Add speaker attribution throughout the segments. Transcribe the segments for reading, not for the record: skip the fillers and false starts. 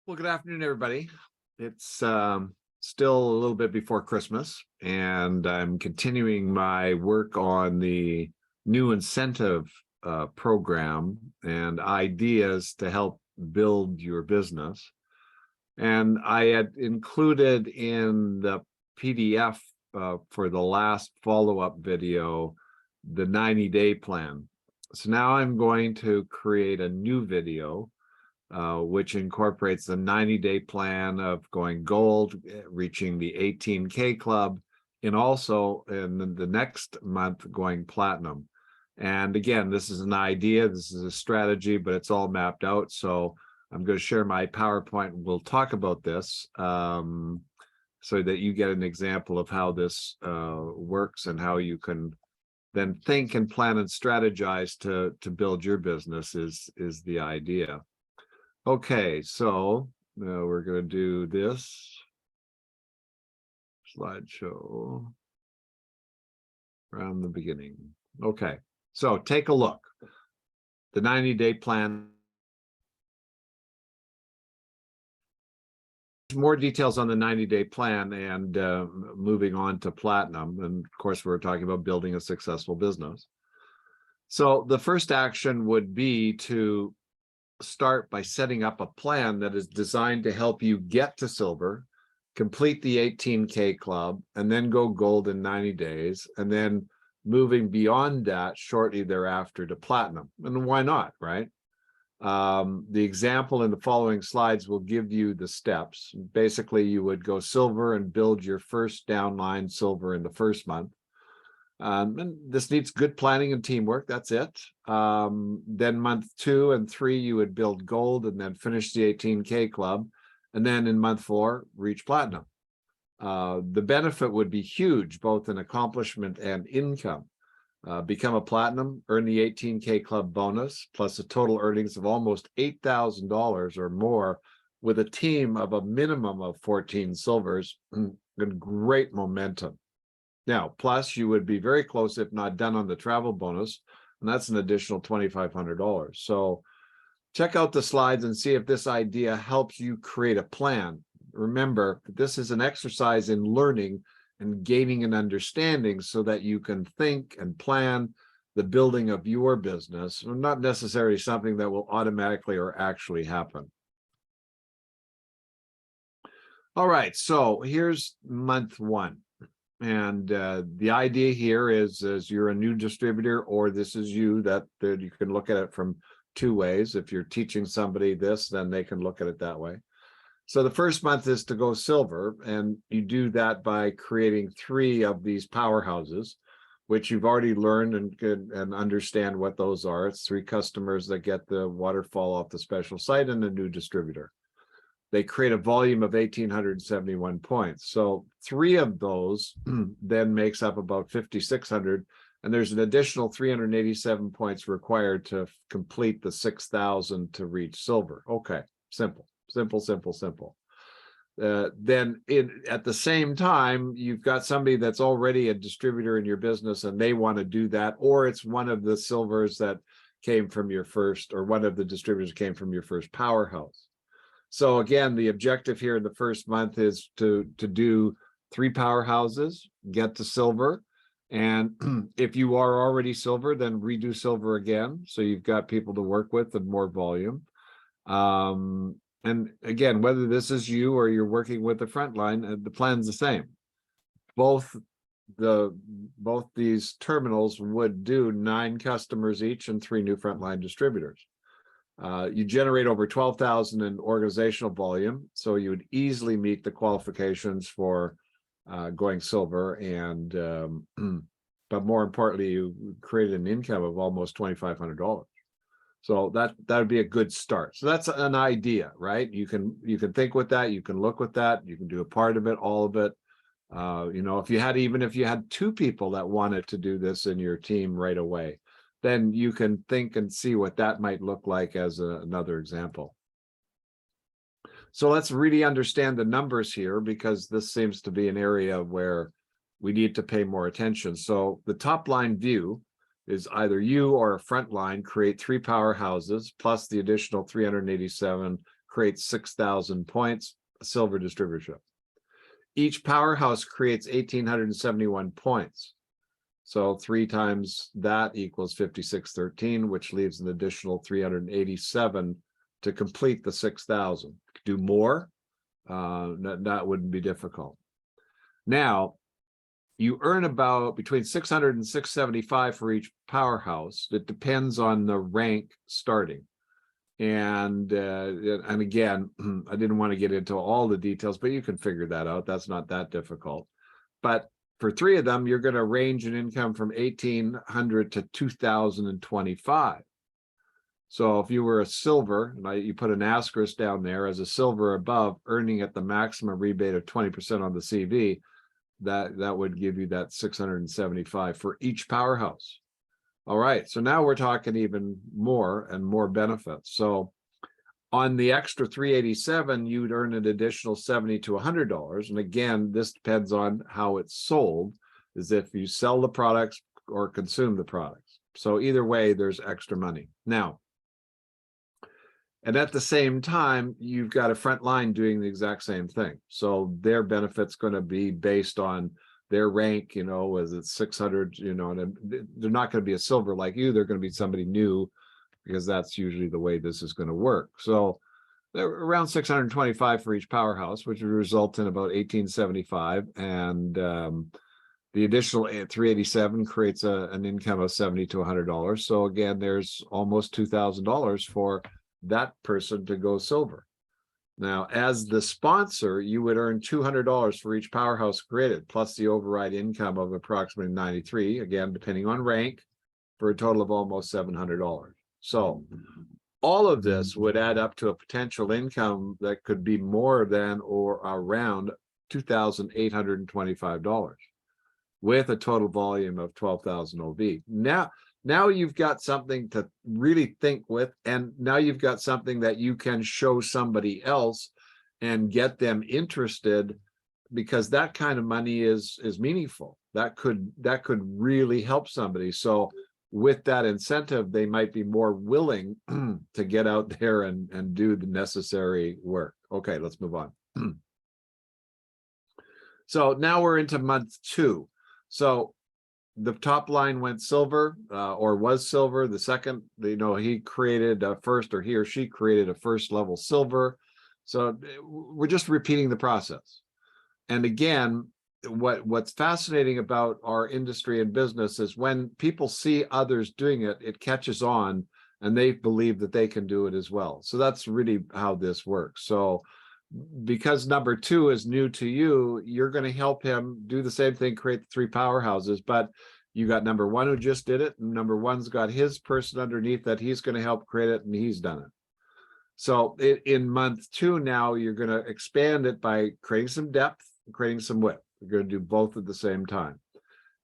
Speaker 1: Well, good afternoon, everybody. It's still a little bit before Christmas, and I'm continuing my work on the new incentive program and ideas to help build your business. And I had included in the PDF for the last follow-up video, the 90-day plan. So now I'm going to create a new video which incorporates the 90-day plan of going gold, reaching the 18K club, and also in the next month going platinum. And again, this is an idea, this is a strategy, but it's all mapped out. So I'm going to share my PowerPoint and we'll talk about this so that you get an example of how this works and how you can then think and plan and strategize to build your business is the idea. Okay, so we're going to do this slideshow around the beginning. Okay, so take a look. The 90-day plan. More details on the 90-day plan and moving on to platinum. And of course, we're talking about building a successful business. So the first action would be to start by setting up a plan that is designed to help you get to silver, complete the 18K club, and then go gold in 90 days, and then moving beyond that shortly thereafter to platinum. And why not, right? The example in the following slides will give you the steps. Basically, you would go silver and build your first downline silver in the first month. And this needs good planning and teamwork. That's it. Then month 2 and 3, you would build gold and then finish the 18K club. And then in month 4, reach platinum. The benefit would be huge, both in accomplishment and income. Become a platinum, earn the 18K club bonus, plus a total earnings of almost $8,000 or more with a team of a minimum of 14 silvers and great momentum. Now, plus you would be very close, if not done, on the travel bonus, and that's an additional $2,500. So check out the slides and see if this idea helps you create a plan. Remember, this is an exercise in learning and gaining an understanding so that you can think and plan the building of your business, not necessarily something that will automatically or actually happen. All right, so here's month 1. And the idea here is you're a new distributor, or this is you, that you can look at it from 2 ways. If you're teaching somebody this, then they can look at it that way. So the first month is to go silver, and you do that by creating 3 of these powerhouses, which you've already learned and understand what those are. It's 3 customers that get the waterfall off the special site and a new distributor. They create a volume of 1,871 points. So 3 of those then makes up about 5,600, and there's an additional 387 points required to complete the 6,000 to reach silver. Okay, simple, simple, simple, simple. Then at the same time, you've got somebody that's already a distributor in your business and they want to do that, or it's one of the silvers that came from your first, or one of the distributors came from your first powerhouse. So again, the objective here in the first month is to do 3 powerhouses, get to silver. And if you are already silver, then redo silver again. So you've got people to work with and more volume. And again, whether this is you or you're working with the front line, the plan's the same. Both these terminals would do 9 customers each and 3 new frontline distributors. You generate over 12,000 in organizational volume, so you would easily meet the qualifications for going silver, and but more importantly, you created an income of almost $2,500. So that would be a good start. So that's an idea, right? You can think with that, you can look with that, you can do a part of it, all of it. You know, even if you had 2 people that wanted to do this in your team right away, then you can think and see what that might look like as another example. So let's really understand the numbers here, because this seems to be an area where we need to pay more attention. So the top line view is either you or a front line create 3 powerhouses plus the additional 387 creates 6,000 points, a silver distributorship. Each powerhouse creates 1,871 points. So 3 times that equals 5613, which leaves an additional 387 to complete the 6,000. Do more, that wouldn't be difficult. Now, you earn about between 600 and 675 for each powerhouse. It depends on the rank starting. And again, I didn't want to get into all the details, but you can figure that out. That's not that difficult. But for 3 of them, you're going to range an income from 1,800 to 2,025. So if you were a silver, and you put an asterisk down there as a silver above, earning at the maximum rebate of 20% on the CV, that would give you that 675 for each powerhouse. All right, so now we're talking even more and more benefits. So on the extra 387, you'd earn an additional $70 to $100. And again, this depends on how it's sold, is if you sell the products or consume the products. So either way, there's extra money. Now, and at the same time, you've got a front line doing the exact same thing. So their benefit's going to be based on their rank, you know, as it's 600, you know, and they're not going to be a silver like you. They're going to be somebody new, because that's usually the way this is going to work. So they're around 625 for each powerhouse, which would result in about 1,875. And the additional 387 creates an income of $70 to $100. So again, there's almost $2,000 for that person to go silver. Now, as the sponsor, you would earn $200 for each powerhouse created, plus the override income of approximately 93, again, depending on rank, for a total of almost $700. So all of this would add up to a potential income that could be more than or around $2,825 with a total volume of 12,000 OV. Now you've got something to really think with, and now you've got something that you can show somebody else and get them interested, because that kind of money is meaningful. That could really help somebody. So with that incentive, they might be more willing to get out there and do the necessary work. Okay, let's move on. So now we're into month 2. So the top line went silver, or was silver. The second, you know, he created a first, or he or she created a first level silver. So we're just repeating the process. And again, what's fascinating about our industry and business is when people see others doing it, it catches on and they believe that they can do it as well. So that's really how this works. So because number 2 is new to you, you're going to help him do the same thing, create the 3 powerhouses. But you got number 1 who just did it, and number 1's got his person underneath that he's going to help create it, and he's done it. So in month 2 now, you're going to expand it by creating some depth, creating some width. You're going to do both at the same time.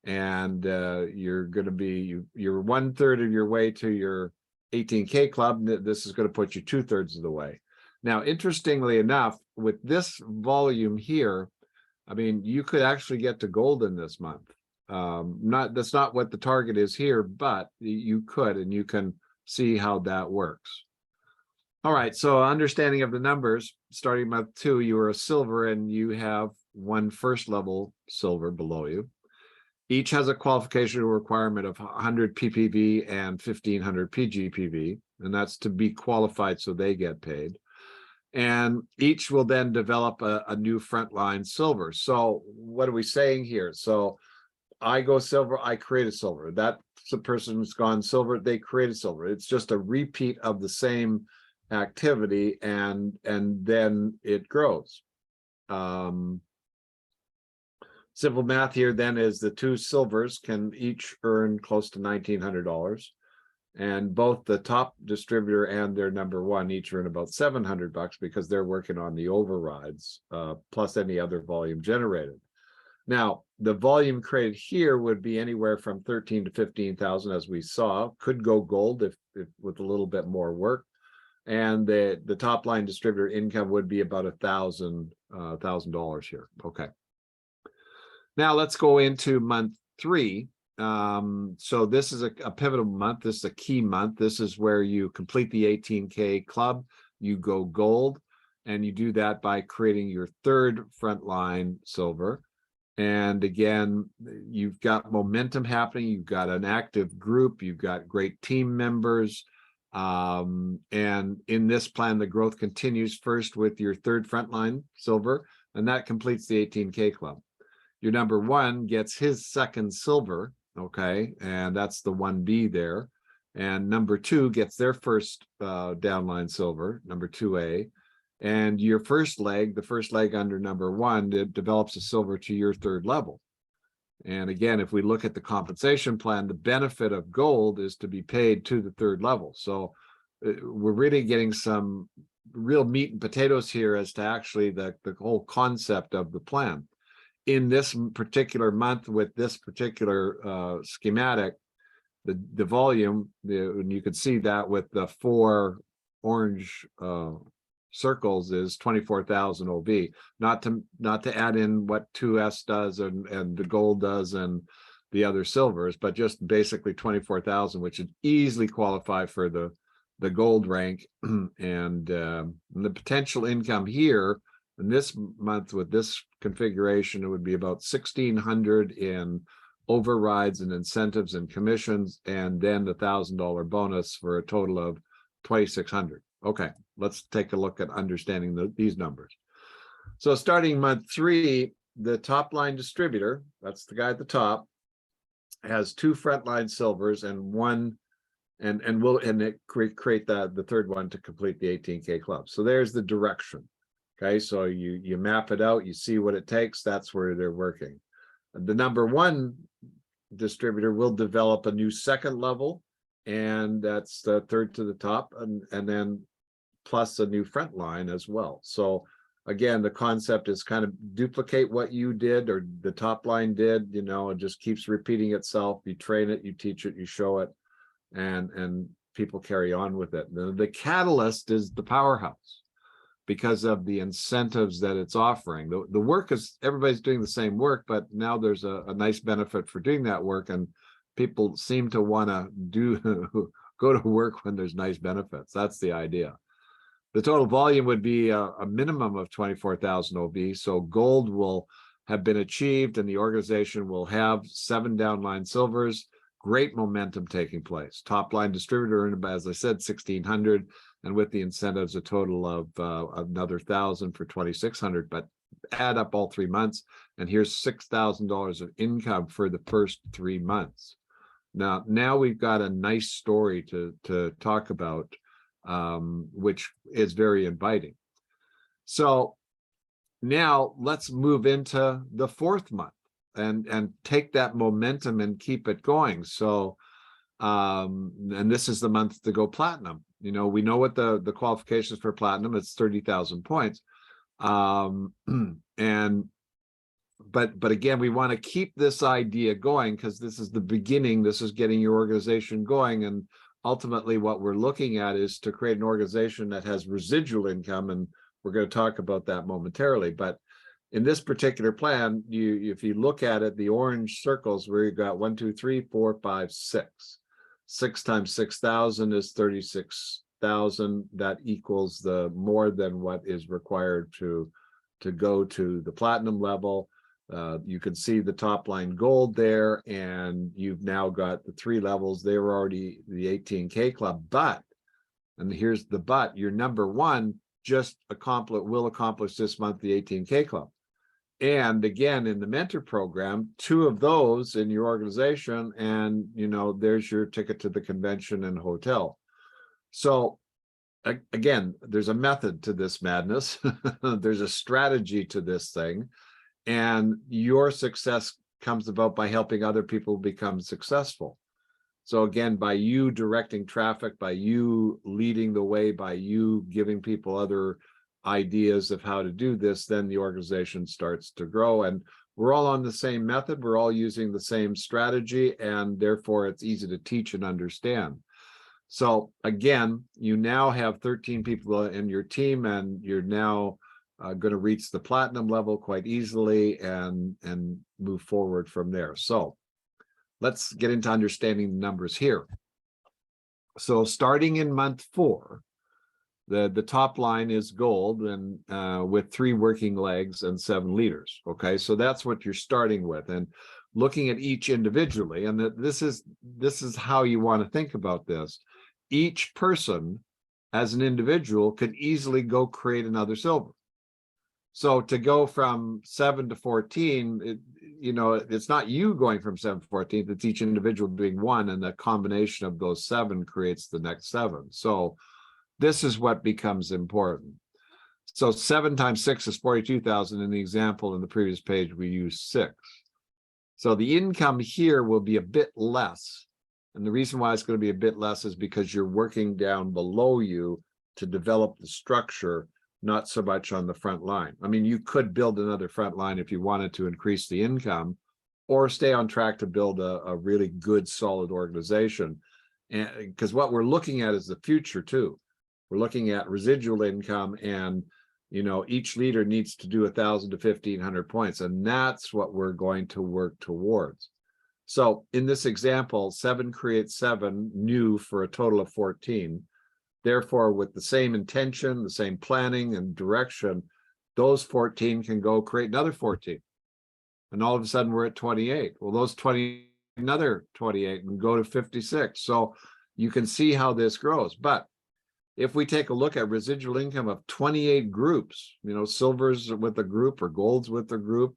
Speaker 1: And you're going to be, you're 1/3 of your way to your 18K club. This is going to put you 2/3 of the way. Now, interestingly enough, with this volume here, I mean, you could actually get to gold in this month. That's not what the target is here, but you could, and you can see how that works. All right, so understanding of the numbers, starting month 2, you were a silver and you have 1 first level silver below you. Each has a qualification requirement of 100 PPV and 1,500 PGPV, and that's to be qualified so they get paid. And each will then develop a new frontline silver. So what are we saying here? So I go silver, I create a silver. That's the person who's gone silver, they create a silver. It's just a repeat of the same activity, and then it grows. Simple math here then is the 2 silvers can each earn close to $1,900. And both the top distributor and their number 1 each earn about $700 because they're working on the overrides, plus any other volume generated. Now, the volume created here would be anywhere from 13 to 15,000, as we saw. Could go gold if with a little bit more work. And the top line distributor income would be about $1,000 here. Okay. Now let's go into month 3. So this is a pivotal month. This is a key month. This is where you complete the 18K club. you go gold, and you do that by creating your third frontline silver. And again, you've got momentum happening. You've got an active group. You've got great team members. And in this plan, the growth continues first with your third frontline silver, and that completes the 18K club. Your number one gets his second silver, okay, and that's the 1B there. And number two gets their first downline silver, number 2A. And your first leg, the first leg under number one, it develops a silver to your third level. And again, if we look at the compensation plan, the benefit of gold is to be paid to the third level. So we're really getting some real meat and potatoes here as to actually the whole concept of the plan. In this particular month with this particular schematic, the volume, and you can see that with the 4 orange circles is 24,000 OV, not to add in what 2S does and the gold does and the other silvers, but just basically 24,000, which would easily qualify for the gold rank. And the potential income here in this month with this configuration, it would be about 1,600 in overrides and incentives and commissions, and then the $1,000 bonus for a total of 2,600. Okay, let's take a look at understanding these numbers. So starting month 3, the top line distributor, that's the guy at the top, has 2 frontline silvers and one, and it create the third one to complete the 18K club. So there's the direction. Okay, so you map it out, you see what it takes, that's where they're working. The number one distributor will develop a new second level, and that's the third to the top, and then plus a new front line as well. So again, the concept is kind of duplicate what you did or the top line did, you know, it just keeps repeating itself. You train it, you teach it, you show it, and people carry on with it. The catalyst is the powerhouse because of the incentives that it's offering. The work is, everybody's doing the same work, but now there's a nice benefit for doing that work, and people seem to want to go to work when there's nice benefits. That's the idea. The total volume would be a minimum of 24,000 OV. So gold will have been achieved and the organization will have 7 downline silvers, great momentum taking place. Top line distributor, as I said, 1,600, and with the incentives, a total of another 1,000 for 2,600, but add up all 3 months, and here's $6,000 of income for the first 3 months. Now we've got a nice story to talk about, which is very inviting. So now let's move into the 4th month and take that momentum and keep it going. So and this is the month to go platinum. You know, we know what the qualifications for platinum, it's 30,000 points. But again, we want to keep this idea going because this is the beginning. This is getting your organization going, and ultimately what we're looking at is to create an organization that has residual income, and we're going to talk about that momentarily. But in this particular plan, if you look at it, the orange circles where you've got 1, 2, 3, 4, 5, 6. 6 times 6,000 is 36,000. That equals the more than what is required to go to the platinum level. You can see the top line gold there, and you've now got the 3 levels. They were already the 18K club, but, and here's the but, your number one just will accomplish this month the 18K club. And again, in the mentor program, 2 of those in your organization, and you know, there's your ticket to the convention and hotel. So again, there's a method to this madness. There's a strategy to this thing. And your success comes about by helping other people become successful. So again, by you directing traffic, by you leading the way, by you giving people other ideas of how to do this, then the organization starts to grow. And we're all on the same method. We're all using the same strategy, and therefore it's easy to teach and understand. So again, you now have 13 people in your team, and you're now going to reach the platinum level quite easily and move forward from there. So let's get into understanding the numbers here. So starting in month 4, The top line is gold, and with 3 working legs and 7 leaders. Okay, so that's what you're starting with, and looking at each individually, and this is how you want to think about this. Each person as an individual could easily go create another silver. So to go from 7 to 14, it's not you going from 7 to 14, it's each individual doing 1, and the combination of those 7 creates the next 7. So this is what becomes important. So 7 times 6 is 42,000. In the example in the previous page, we use 6. So the income here will be a bit less. And the reason why it's going to be a bit less is because you're working down below you to develop the structure, not so much on the front line. I mean, you could build another front line if you wanted to increase the income, or stay on track to build a really good, solid organization. And because what we're looking at is the future too. We're looking at residual income, and each leader needs to do 1,000 to 1,500 points, and that's what we're going to work towards. So in this example, 7 creates 7 new for a total of 14. Therefore, with the same intention, the same planning and direction, those 14 can go create another 14. And all of a sudden we're at 28. Well, those 20, another 28, and go to 56. So you can see how this grows. But if we take a look at residual income of 28 groups, silvers with a group or golds with a group,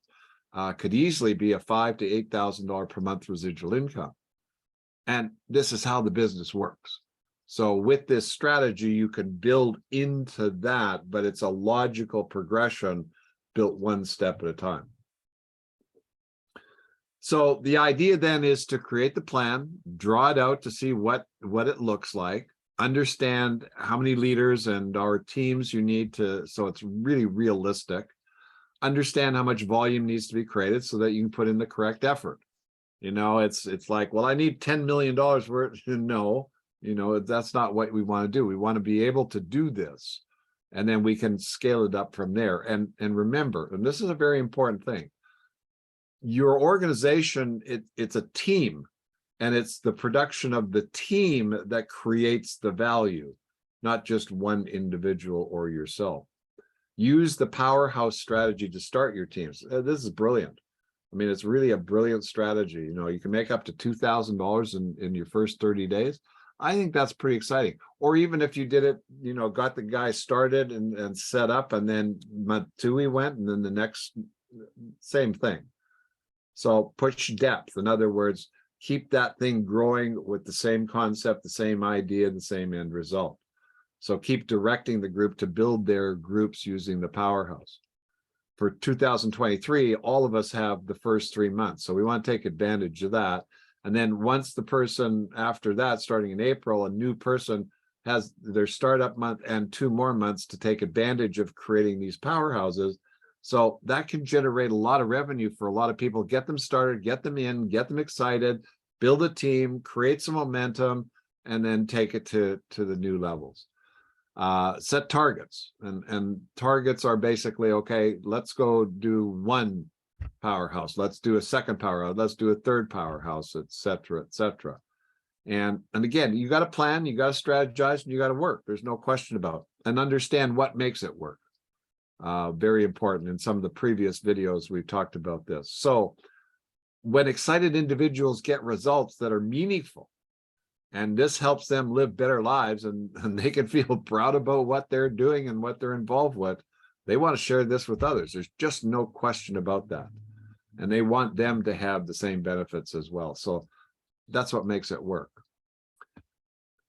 Speaker 1: could easily be a $5,000 to $8,000 per month residual income. And this is how the business works. So with this strategy, you can build into that, but it's a logical progression built one step at a time. So the idea then is to create the plan, draw it out to see what it looks like, understand how many leaders and our teams you need to, so it's really realistic. Understand how much volume needs to be created so that you can put in the correct effort. It's like, well, I need $10 million worth. No, that's not what we want to do. We want to be able to do this, and then we can scale it up from there. And remember, and this is a very important thing, your organization, it's a team, and it's the production of the team that creates the value, not just one individual or yourself. Use the powerhouse strategy to start your teams. This is brilliant. I mean, it's really a brilliant strategy. You can make up to $2,000 in your first 30 days. I think that's pretty exciting. Or even if you did it, got the guy started and set up, and then month 2 he went, and then the next, same thing. So push depth. In other words, keep that thing growing with the same concept, the same idea, the same end result. So keep directing the group to build their groups using the powerhouse. For 2023, all of us have the first 3 months. So we want to take advantage of that. And then once the person after that, starting in April, a new person has their startup month and 2 more months to take advantage of creating these powerhouses. So that can generate a lot of revenue for a lot of people. Get them started, get them in, get them excited, build a team, create some momentum, and then take it to the new levels. Set targets, and targets are basically, okay, let's go do 1 powerhouse, let's do a 2nd powerhouse, let's do a 3rd powerhouse, etc., etc. And again, you got to plan, you got to strategize, and you got to work. There's no question about it. And understand what makes it work. Very important. In some of the previous videos, we've talked about this. So when excited individuals get results that are meaningful, and this helps them live better lives, and they can feel proud about what they're doing and what they're involved with, they want to share this with others. There's just no question about that. And they want them to have the same benefits as well. So that's what makes it work.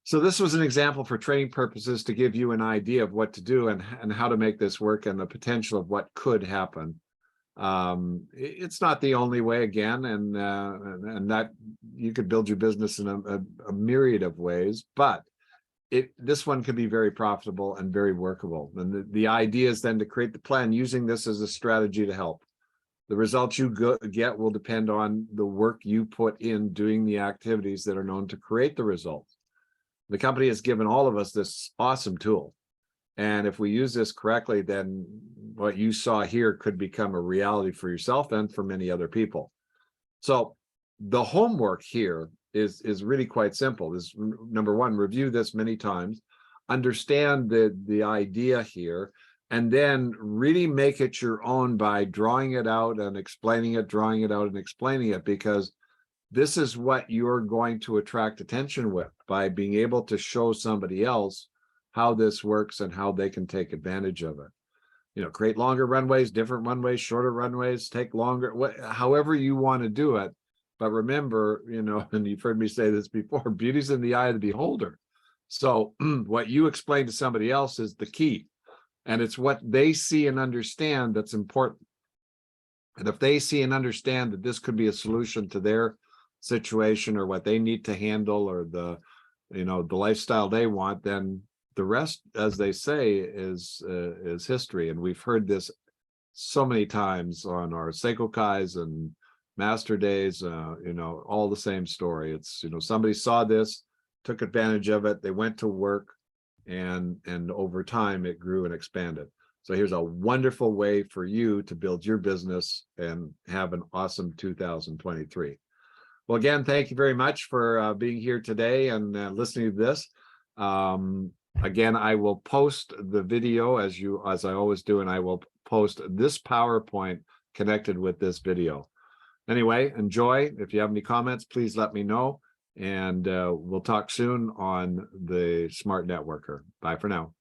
Speaker 1: So this was an example for training purposes to give you an idea of what to do and how to make this work, and the potential of what could happen. It's not the only way, again, and that you could build your business in a myriad of ways, but this one can be very profitable and very workable. And the idea is then to create the plan using this as a strategy to help. The results you get will depend on the work you put in doing the activities that are known to create the results. The company has given all of us this awesome tool. And if we use this correctly, then what you saw here could become a reality for yourself and for many other people. So the homework here is really quite simple. Is number 1, review this many times. understand the idea here, and then really make it your own by drawing it out and explaining it, drawing it out and explaining it, because this is what you're going to attract attention with, by being able to show somebody else how this works and how they can take advantage of it. You know, create longer runways, different runways, shorter runways, take longer, however you want to do it. But remember, you know, and you've heard me say this before, beauty's in the eye of the beholder. So what you explain to somebody else is the key. And it's what they see and understand that's important. And if they see and understand that this could be a solution to their situation, or what they need to handle, or the, you know, the lifestyle they want, then the rest, as they say, is history. And we've heard this so many times on our Seiko Kais and Master Days, you know, all the same story. It's, you know, somebody saw this, took advantage of it, they went to work, and over time it grew and expanded. So here's a wonderful way for you to build your business and have an awesome 2023. Well, again, thank you very much for being here today and listening to this. Again, I will post the video as I always do, and I will post this PowerPoint connected with this video. Anyway, enjoy. If you have any comments, please let me know. And we'll talk soon on the Smart Networker. Bye for now.